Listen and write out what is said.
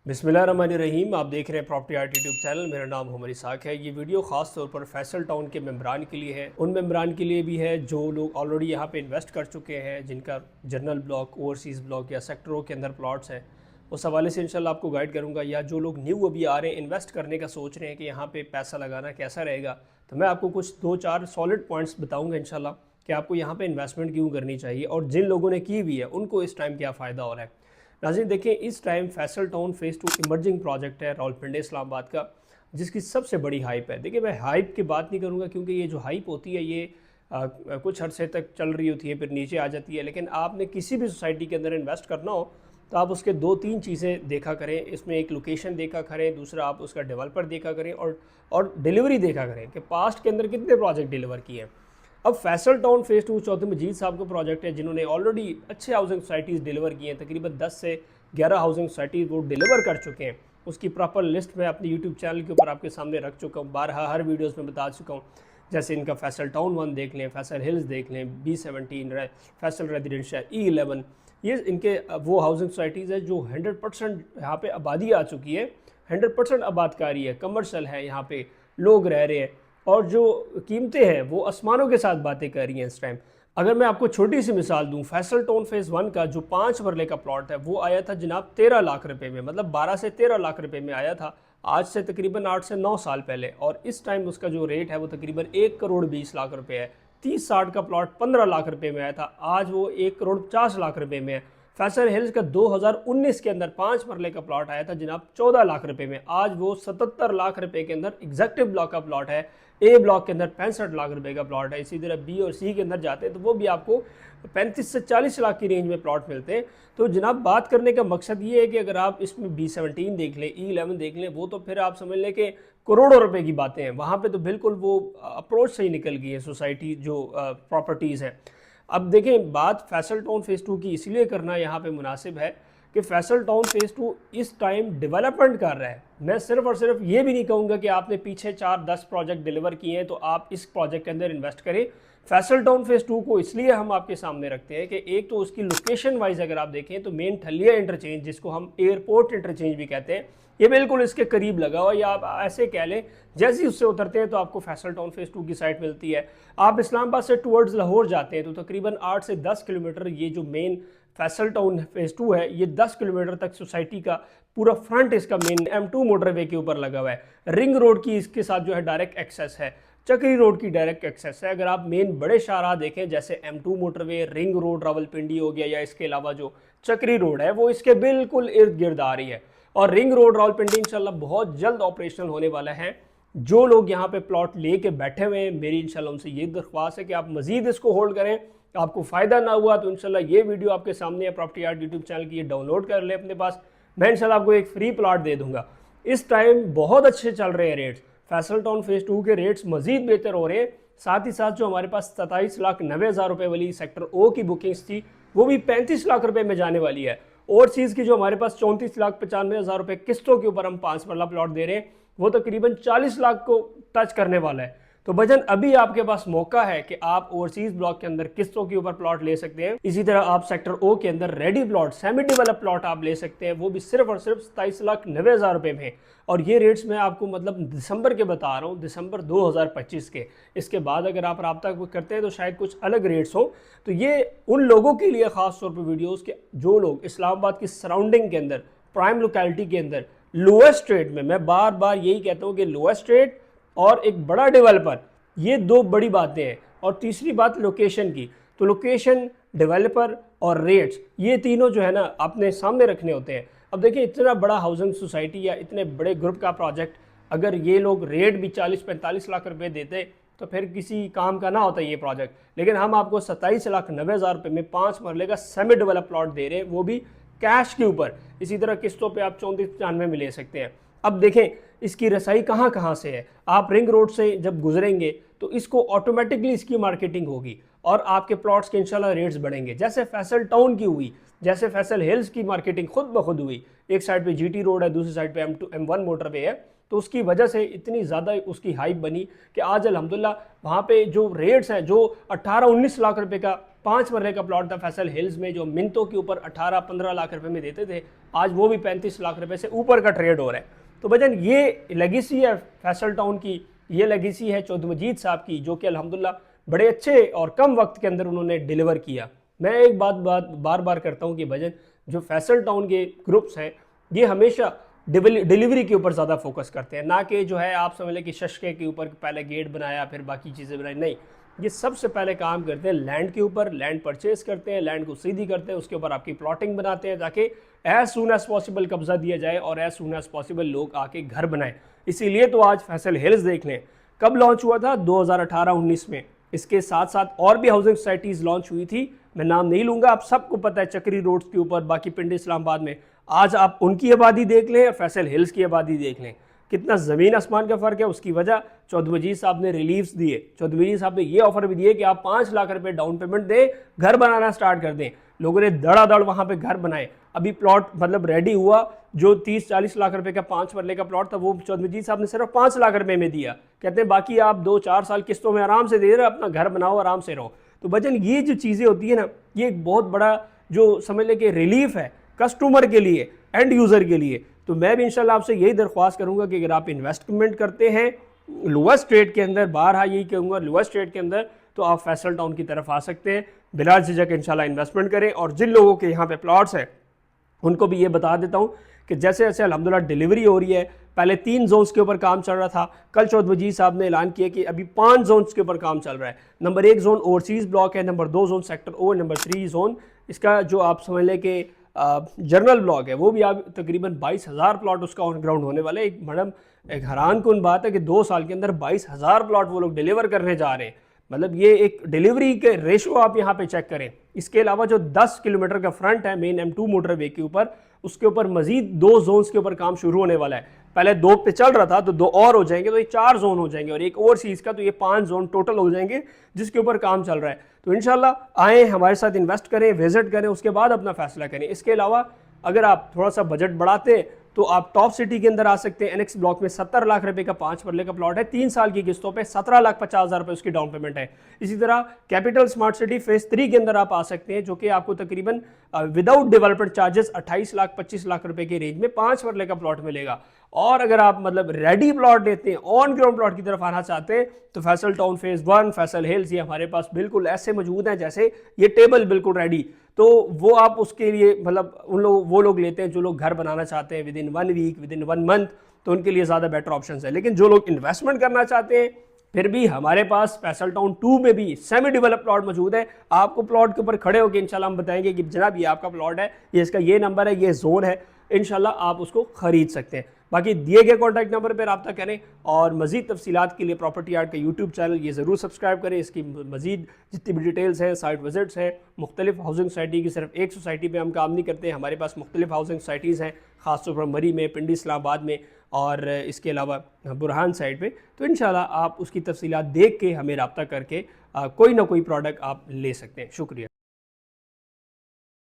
बिस्मिल्लाहिर्रहमानिर्रहीम। आप देख रहे हैं प्रॉपर्टी आर्ट यूट्यूब चैनल। मेरा नाम मोहम्मद इसाक है। ये वीडियो ख़ास तौर पर फैसल टाउन के मेम्बरान के लिए है, उन मेम्बरान के लिए भी है जो लोग ऑलरेडी यहाँ पे इन्वेस्ट कर चुके हैं, जिनका जनरल ब्लॉक, ओवरसीज़ ब्लॉक या सेक्टरों के अंदर प्लॉट्स हैं। उस हवाले से इंशाल्लाह आपको गाइड करूँगा। या जो लोग न्यू अभी आ रहे हैं, इन्वेस्ट करने का सोच रहे हैं कि यहाँ पर पैसा लगाना कैसा रहेगा, तो मैं आपको कुछ 2-4 सॉलिड पॉइंट्स बताऊँगा इंशाल्लाह कि आपको यहाँ पर इन्वेस्टमेंट क्यों करनी चाहिए और जिन लोगों ने की भी है उनको इस टाइम क्या फ़ायदा हो रहा है। नाज़रीन देखें, इस time Faisal town phase 2 emerging project है रावलपिंडी इस्लामाबाद का, जिसकी सबसे बड़ी हाइप है। देखिए, मैं हाइप की बात नहीं करूँगा क्योंकि ये जो हाइप होती है ये कुछ अरसे तक चल रही होती है, फिर नीचे आ जाती है। लेकिन आपने किसी भी सोसाइटी के अंदर इन्वेस्ट करना हो तो आप उसके 2-3 चीज़ें देखा करें। इसमें एक लोकेशन देखा करें, दूसरा आप उसका डेवलपर देखा करें और डिलीवरी देखा करें कि पास्ट के अंदर कितने प्रोजेक्ट डिलीवर किए हैं। अब फैसल टाउन फेज़ 2 चौधरी मजीद साहब का प्रोजेक्ट है, जिन्होंने ऑलरेडी अच्छे हाउसिंग सोसाइटीज़ डिलीवर किए हैं। तकरीबन 10 से 11 हाउसिंग सोसाइटीज़ वो डिलीवर कर चुके हैं। उसकी प्रॉपर लिस्ट मैं अपने यूट्यूब चैनल के ऊपर आपके सामने रख चुका हूँ, बारहा हर वीडियोज़ में बता चुका हूँ। जैसे इनका फैसल टाउन 1 देख लें, फैसल हिल्स देख लें, B17, फैसल रेजिडेंशियल E11। ये इनके वो हाउसिंग सोसाइटीज़ है जो 100% यहाँ पे आबादी आ चुकी है, 100% आबादकारी है, कमर्शल है, यहाँ पे लोग रह रहे हैं और जो कीमतें हैं वो आसमानों के साथ बातें कर रही हैं इस टाइम। अगर मैं आपको छोटी सी मिसाल दूं, फैसल टाउन फेज़ 1 का जो 5 मरले का प्लॉट है वो आया था जनाब 13 लाख रुपए में, मतलब 12 से 13 लाख रुपए में आया था, आज से तकरीबन 8 से 9 साल पहले। और इस टाइम उसका जो रेट है वो तकरीबन 1 करोड़ 20 लाख रुपए है। 30-60 का प्लॉट 15 लाख रुपए में आया था, आज वो 1 करोड़ 50 लाख रुपए में है। फैसल हिल्स का 2019 के अंदर 5 मरले का प्लॉट आया था जनाब 14 लाख रुपए में, आज वो 77 लाख रुपए के अंदर एग्जेक्टिव ब्लॉक का प्लॉट है। ए ब्लॉक के अंदर 65 लाख रुपए का प्लॉट है। इसी तरह बी और सी के अंदर जाते हैं तो वो भी आपको 35 से 40 लाख की रेंज में प्लॉट मिलते हैं। तो जनाब बात करने का मकसद ये है कि अगर आप इसमें B17 देख लें, E11 देख लें, वो तो फिर आप समझ लें कि करोड़ों रुपए की बातें हैं। वहाँ पे तो बिल्कुल वो अप्रोच से ही निकल गई है सोसाइटी जो प्रॉपर्टीज़ हैं। अब देखें, बात फैसल टाउन फेज़ 2 की इसलिए करना यहाँ पे मुनासिब है कि फैसल टाउन फेज़ 2 इस टाइम डेवलपमेंट कर रहा है। मैं सिर्फ और सिर्फ ये भी नहीं कहूँगा कि आपने पीछे 4-10 प्रोजेक्ट डिलीवर किए हैं तो आप इस प्रोजेक्ट के अंदर इन्वेस्ट करें। फैसल टाउन फेज़ 2 को इसलिए हम आपके सामने रखते हैं कि एक तो उसकी लोकेशन वाइज अगर आप देखें तो मेन ठलिया इंटरचेंज, जिसको हम एयरपोर्ट इंटरचेंज भी कहते हैं, ये बिल्कुल इसके करीब लगा हुआ, या आप ऐसे कह लें जैसे ही उससे उतरते हैं तो आपको फैसल टाउन फेज़ 2 की साइट मिलती है। आप इस्लामाबाद से टुवर्ड्स लाहौर जाते हैं तो तकरीबन 8 से 10 किलोमीटर ये जो मेन फैसल टाउन फेज़ 2 है, ये 10 किलोमीटर तक सोसाइटी का पूरा फ्रंट इसका मेन M2 मोटरवे के ऊपर लगा हुआ है। रिंग रोड की इसके साथ जो है डायरेक्ट एक्सेस है, चक्री रोड की डायरेक्ट एक्सेस है। अगर आप मेन बड़े शाहराह देखें जैसे M2 motorway, ring road Rawalpindi हो गया, या इसके अलावा जो चक्री रोड है वो इसके बिल्कुल इर्द गिर्द आ रही है। और रिंग रोड रावलपिंडी इंशाल्लाह बहुत जल्द ऑपरेशनल होने वाला है। जो लोग यहाँ पे प्लॉट लेके बैठे हुए हैं, मेरी इंशाल्लाह उनसे ये दरख्वास्त है कि आप मजीद इसको होल्ड करें। आपको फ़ायदा ना हुआ तो इंशाल्लाह ये वीडियो आपके सामने है, प्रॉपर्टी आर्ट यूट्यूब चैनल की, ये डाउनलोड कर ले अपने पास। मैं इंशाल्लाह आपको एक फ्री प्लॉट दे दूंगा। इस टाइम बहुत अच्छे चल रहे हैं रेट्स, फैसल टाउन फेज़ 2 के रेट्स मजीद बेहतर हो रहे हैं। साथ ही साथ जो हमारे पास 27,90,000 रुपये वाली सेक्टर ओ की बुकिंग्स थी वो भी 35 लाख रुपये में जाने वाली है। ओवरसीज़ की जो हमारे पास 34,95,000 रुपये किस्तों के ऊपर हम 5 मरला प्लॉट दे रहे हैं, वो तकरीबन 40 लाख को टच करने वाला है। तो भजन अभी आपके पास मौका है कि आप ओवरसीज ब्लॉक के अंदर किस्तों के ऊपर प्लॉट ले सकते हैं। इसी तरह आप सेक्टर ओ के अंदर ready plot, semi develop plot आप ले सकते हैं, वो भी सिर्फ और सिर्फ 27,90,000 रुपये में। और ये रेट्स मैं आपको मतलब दिसंबर के बता रहा हूँ, दिसंबर 2025 के। इसके बाद अगर आप रब्ता करते हैं तो शायद कुछ अलग रेट्स हो। तो ये उन लोगों के लिए ख़ास तौर पर वीडियोज़ के जो लोग इस्लामाबाद की सराउंडिंग के अंदर, प्राइम लोकेलिटी के अंदर, लोएस्ट रेट में, मैं बार बार यही कहता हूँ कि लोएस्ट रेट और एक बड़ा डेवलपर, ये दो बड़ी बातें हैं। और तीसरी बात लोकेशन की, तो लोकेशन, डेवलपर और रेट्स, ये तीनों जो है ना अपने सामने रखने होते हैं। अब देखिए, इतना बड़ा हाउसिंग सोसाइटी या इतने बड़े ग्रुप का प्रोजेक्ट अगर ये लोग रेट भी 40-45 लाख रुपए देते तो फिर किसी काम का ना होता ये प्रोजेक्ट। लेकिन हम आपको 27,90,000 रुपये में 5 मरले का सेमी डेवलप प्लॉट दे रहे हैं, वो भी कैश के ऊपर। इसी तरह किस्तों पे आप 34-95 में ले सकते हैं। अब देखें इसकी रसाई कहाँ कहाँ से है। आप रिंग रोड से जब गुजरेंगे तो इसको ऑटोमेटिकली इसकी मार्केटिंग होगी और आपके प्लॉट्स के इंशाल्लाह रेट्स बढ़ेंगे। जैसे फैसल टाउन की हुई, जैसे फैसल हिल्स की मार्केटिंग खुद ब खुद हुई, एक साइड पे GT रोड है, दूसरी साइड पे M1 मोटरवे है, तो उसकी वजह से इतनी ज़्यादा उसकी हाइप बनी कि आज अल्हम्दुलिल्लाह वहाँ पे जो रेट्स हैं, जो 18-19 लाख रुपए का 5 मरले का प्लॉट था फैसल हिल्स में, जो मिनटों के ऊपर 18-15 लाख रुपए में देते थे, आज वो भी 35 लाख रुपए से ऊपर का ट्रेड हो रहा है। तो भजन ये लेगेसी है फैसल टाउन की, ये लेगेसी है चौधरी मजीद साहब की, जो कि अल्हम्दुलिल्लाह बड़े अच्छे और कम वक्त के अंदर उन्होंने डिलीवर किया। मैं एक बार बार करता हूँ कि भजन जो फैसल टाउन के ग्रुप्स हैं ये हमेशा डिलीवरी के ऊपर ज़्यादा फोकस करते हैं, ना कि जो है आप समझ लें कि शशके के ऊपर पहले गेट बनाया फिर बाकी चीज़ें बनाई, नहीं, ये सबसे पहले काम करते हैं लैंड के ऊपर, लैंड परचेज करते हैं, लैंड को सीधी करते हैं, उसके ऊपर आपकी प्लॉटिंग बनाते हैं ताकि एज सून एज पॉसिबल कब्जा दिया जाए और एज सून एज पॉसिबल लोग आके घर बनाएं। इसीलिए तो आज फैसल हिल्स देख लें, कब लॉन्च हुआ था, 2018-19 में। इसके साथ साथ और भी हाउसिंग सोसाइटीज़ लॉन्च हुई थी, मैं नाम नहीं लूँगा, आप सबको पता है, चक्री रोड्स के ऊपर, बाकी पिंडी इस्लामाबाद में। आज आप उनकी आबादी देख लें, फैसल हिल्स की आबादी देख लें, कितना ज़मीन आसमान का फ़र्क है। उसकी वजह चौधरी मजीद साहब ने रिलीफ्स दिए, चौधरी मजीद साहब ने ये ऑफर भी दिए कि आप 5 लाख रुपए डाउन पेमेंट दें, घर बनाना स्टार्ट कर दें। लोगों ने धड़ाधड़ वहाँ पे घर बनाए। अभी प्लॉट मतलब रेडी हुआ, जो 30-40 लाख रुपए का 5 मरले का प्लॉट था, वो चौधरी मजीद साहब ने सिर्फ 5 लाख रुपए में दिया। कहते हैं बाकी आप 2-4 साल किस्तों में आराम से दे रहे, अपना घर बनाओ, आराम से रहो। तो बजन ये जो चीज़ें होती है ना, ये एक बहुत बड़ा जो समझ लें कि रिलीफ है कस्टमर के लिए, एंड यूज़र के लिए। तो मैं भी इंशाल्लाह आपसे यही दरख्वास्त करूंगा कि अगर आप इन्वेस्टमेंट करते हैं लोएस्ट रेट के अंदर, बारहा यही कहूँगा लोएस्ट रेट के अंदर, तो आप फैसल टाउन की तरफ आ सकते हैं, बिला झिझक इंशाल्लाह इन्वेस्टमेंट करें। और जिन लोगों के यहाँ पे प्लॉट्स हैं उनको भी ये बता देता हूँ कि जैसे जैसे अल्हम्दुलिल्लाह डिलीवरी हो रही है, पहले 3 जोन्स के ऊपर काम चल रहा था, कल चौधरी मजीद साहब ने ऐलान किया कि अभी 5 जोन्स के ऊपर काम चल रहा है। नंबर 1 जोन ओवरसीज़ ब्लॉक है, number 2 zone sector O, number 3 zone इसका जो आप समझ लें कि जर्नल ब्लॉक है, वो भी आप तकरीबन 22,000 प्लॉट उसका ऑन ग्राउंड होने वाला है। एक मैडम एक हैरान कुन बात है कि 2 साल के अंदर 22,000 प्लॉट वो लोग डिलीवर करने जा रहे हैं। मतलब ये एक डिलीवरी के रेशो आप यहाँ पे चेक करें। इसके अलावा जो 10 किलोमीटर का फ्रंट है मेन M2 मोटरवे के ऊपर, उसके ऊपर मजीद 2 जोन्स के ऊपर काम शुरू होने वाला है। पहले 2 पे चल रहा था, तो 2 और हो जाएंगे, तो ये 4 जोन हो जाएंगे, और एक ओवरसीज़ का, तो ये 5 जोन टोटल हो जाएंगे जिसके ऊपर काम चल रहा है। तो इंशाल्लाह आएँ, हमारे साथ इन्वेस्ट करें, विजिट करें, उसके बाद अपना फैसला करें। इसके अलावा अगर आप थोड़ा सा बजट बढ़ाते हैं तो आप टॉप सिटी के अंदर आ सकते हैं। NX ब्लॉक में 70 लाख रुपए का 5 मरले का प्लॉट है, 3 साल की किस्तों पे 17,50,000 रुपए उसकी डाउन पेमेंट है। इसी तरह कैपिटल स्मार्ट सिटी फेज 3 के अंदर आप आ सकते हैं, जो कि आपको तकरीबन without development charges 28 lakh 25 lakh रुपए की रेंज में 5 मरले का प्लॉट मिलेगा। और अगर आप मतलब रेडी प्लॉट लेते हैं, ऑन ग्राउंड प्लॉट की तरफ आना चाहते हैं, तो Faisal town phase 1, Faisal hills, ये हमारे पास बिल्कुल ऐसे मौजूद हैं जैसे ये टेबल बिल्कुल रेडी। तो वो आप उसके लिए मतलब वो लोग लेते हैं जो लोग घर बनाना चाहते हैं विदिन 1 वीक, विदिन 1 मंथ, तो उनके लिए ज़्यादा बेटर ऑप्शन है। लेकिन जो लोग इन्वेस्टमेंट करना चाहते हैं, फिर भी हमारे पास फैसल टाउन 2 में भी सेमी डेवलप प्लॉट मौजूद है। आपको प्लॉट के ऊपर खड़े होकर इंशाल्लाह हम बताएंगे कि जनाब ये आपका प्लॉट है, ये इसका ये नंबर है, ये जोन है, इंशाल्लाह आप उसको खरीद सकते हैं। बाकी दिए गए कॉन्टैक्ट नंबर पर रब्ता करें, और मज़ीद तफसीलात के लिए प्रॉपर्टी आर्ट का यूट्यूब चैनल ये ज़रूर सब्सक्राइब करें। इसकी मज़ीद जितनी भी डिटेल्स हैं, साइट विजिट्स हैं, मुख्तलिफ हाउसिंग सोसाइटी की सिर्फ एक सोसाइटी पे हम काम नहीं करते, हमारे पास मुख्तलिफ हाउसिंग सोसाइटीज़ हैं, ख़ासतौर पर मरी में, पिंडी इस्लामाबाद में, और इसके अलावा बुरहान साइड पे। तो इंशाल्लाह आप उसकी तफसीलात देख के हमें रब्ता करके कोई ना कोई प्रोडक्ट आप ले सकते हैं। शुक्रिया।